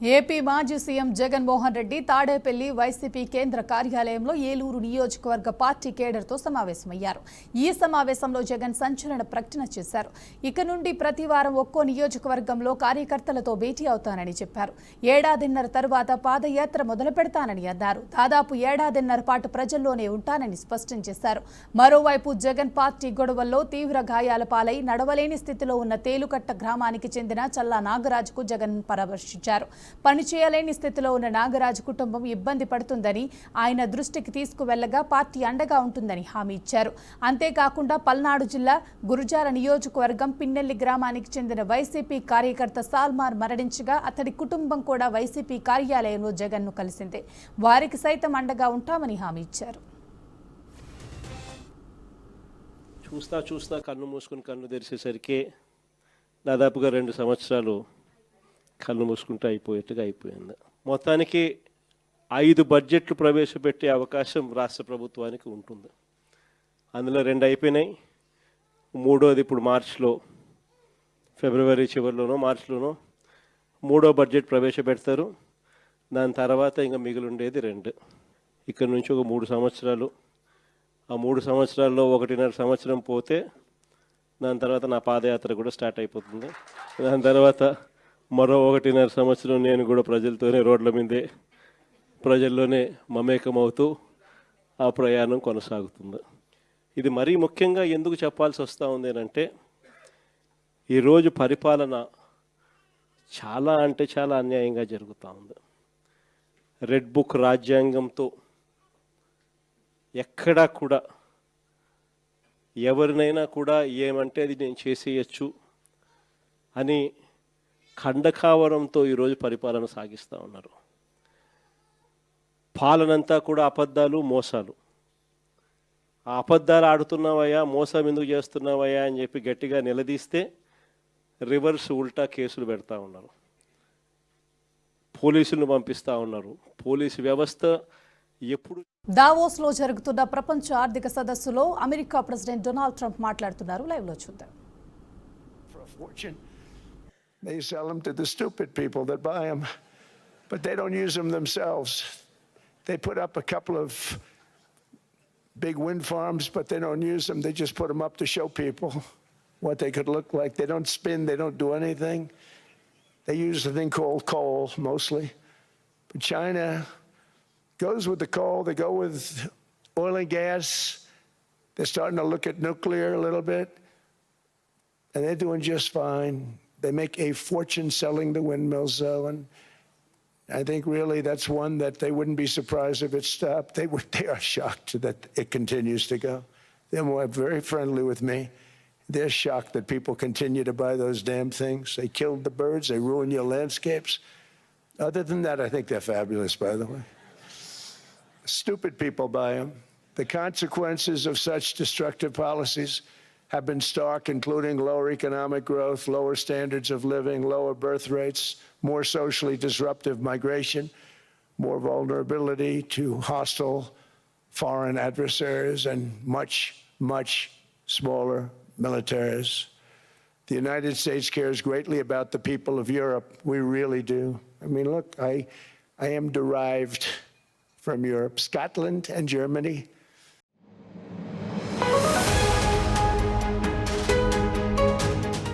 AP మాజీ CM Jaganmohan Reddy Tadepalli YCP కేంద్ర కార్యాలయంలో ఏలూరు నియోజకవర్గ పార్టీ కేడర్తో సమావేశమయ్యారు. ఈ సమావేశంలో జగన్ సంచలన ప్రకటన చేశారు. ఇక నుండి ప్రతి వారం ఒక్కో నియోజకవర్గంలో కార్యకర్తలతో భేటీ అవుతానని చెప్పారు. ఏడాదిన్నర తరువాత పాదయాత్ర మొదలు పెడతానని అన్నారు. దాదాపు ఏడాదిన్నర పాటు ప్రజల్లోనే ఉంటానని స్పష్టం చేశారు. మరోవైపు జగన్ పార్టీ గొడవల్లో తీవ్ర గాయాల పాలై నడవలేని స్థితిలో ఉన్న తేలుకట్ట గ్రామానికి చెందిన చల్లా నాగరాజుకు జగన్ పరామర్శించారు. పని చేయలేని స్థితిలో ఉన్న నాగరాజు కుటుంబం ఇబ్బంది పడుతుందని ఆయన దృష్టికి తీసుకువెళ్లగా పార్టీ అండగా ఉంటుందని హామీ ఇచ్చారు. అంతేకాకుండా పల్నాడు జిల్లా గురుజాల నియోజకవర్గం పిన్నెల్లి గ్రామానికి చెందిన వైసీపీ కార్యకర్త సాల్మార్ మరణించగా అతడి కుటుంబం కూడా వైసీపీ కార్యాలయంలో జగన్ను కలిసింది. వారికి సైతం అండగా ఉంటామని హామీ ఇచ్చారు. చూస్తా కన్ను మూసుకుని కన్ను తెరిచేసరికి దాదాపుగా 2 సంవత్సరాలు కళ్ళు మూసుకుంటూ అయిపోయింది. మొత్తానికి 5 బడ్జెట్లు ప్రవేశపెట్టే అవకాశం రాష్ట్ర ప్రభుత్వానికి ఉంటుంది. అందులో 2 అయిపోయినాయి. 3వది ఇప్పుడు ఫిబ్రవరి చివరిలోనో మార్చిలోనో 3వ బడ్జెట్ ప్రవేశపెడతారు. దాని తర్వాత ఇంకా మిగిలిండేది 2. ఇక్కడ నుంచి ఒక 3 సంవత్సరాలు. ఆ 3 సంవత్సరాల్లో 1.5 సంవత్సరం పోతే దాని తర్వాత నా పాదయాత్ర కూడా స్టార్ట్ అయిపోతుంది. దాని తర్వాత మరో 1.5 సంవత్సరం నేను కూడా ప్రజలతోనే రోడ్ల మీదే ప్రజల్లోనే మమేకమవుతూ ఆ ప్రయాణం కొనసాగుతుంది. ఇది మరీ ముఖ్యంగా ఎందుకు చెప్పాల్సి వస్తూ ఉంది అంటే ఈరోజు పరిపాలన చాలా అంటే చాలా అన్యాయంగా జరుగుతూ ఉంది. రెడ్ బుక్ రాజ్యాంగంతో ఎక్కడా కూడా ఎవరినైనా కూడా ఏమంటే అది నేను చేసేయచ్చు అని ఖండకావరంతో ఈరోజు పరిపాలన సాగిస్తూ ఉన్నారు. పాలనంతా కూడా అబద్ధాలు, మోసాలు. ఆ అబద్ధాలు ఆడుతున్నావయ్యా, మోసం ఎందుకు చేస్తున్నావయ్యా అని చెప్పి గట్టిగా నిలదీస్తే రివర్స్ ఉల్టా కేసులు పెడతా ఉన్నారు. పోలీసులను పంపిస్తూ ఉన్నారు. పోలీసు వ్యవస్థ ఎప్పుడు దావోస్లో జరుగుతున్న ప్రపంచ ఆర్థిక సదస్సులో అమెరికా ప్రెసిడెంట్ డొనాల్డ్ ట్రంప్ మాట్లాడుతున్నారు. లైవ్లో చూద్దాం. They sell them to the stupid people that buy them, but they don't use them themselves. They put up a couple of big wind farms, but they don't use them. They just put them up to show people what they could look like. They don't spin, they don't do anything. They use a thing called coal mostly. But China goes with the coal, they go with oil and gas. They're starting to look at nuclear a little bit, and they're doing just fine. They make a fortune selling the windmills, though, and I think really that's one that they wouldn't be surprised if it stopped. They are shocked that it continues to go. They're very friendly with me. They're shocked that people continue to buy those damn things. They killed the birds. They ruin your landscapes. Other than that, I think they're fabulous, by the way. Stupid people buy them. The consequences of such destructive policies have been stark, including lower economic growth, lower standards of living, lower birth rates, more socially disruptive migration, more vulnerability to hostile foreign adversaries, and much, much smaller militaries. The United States cares greatly about the people of Europe. We really do. I mean, look, I am derived from Europe. Scotland and Germany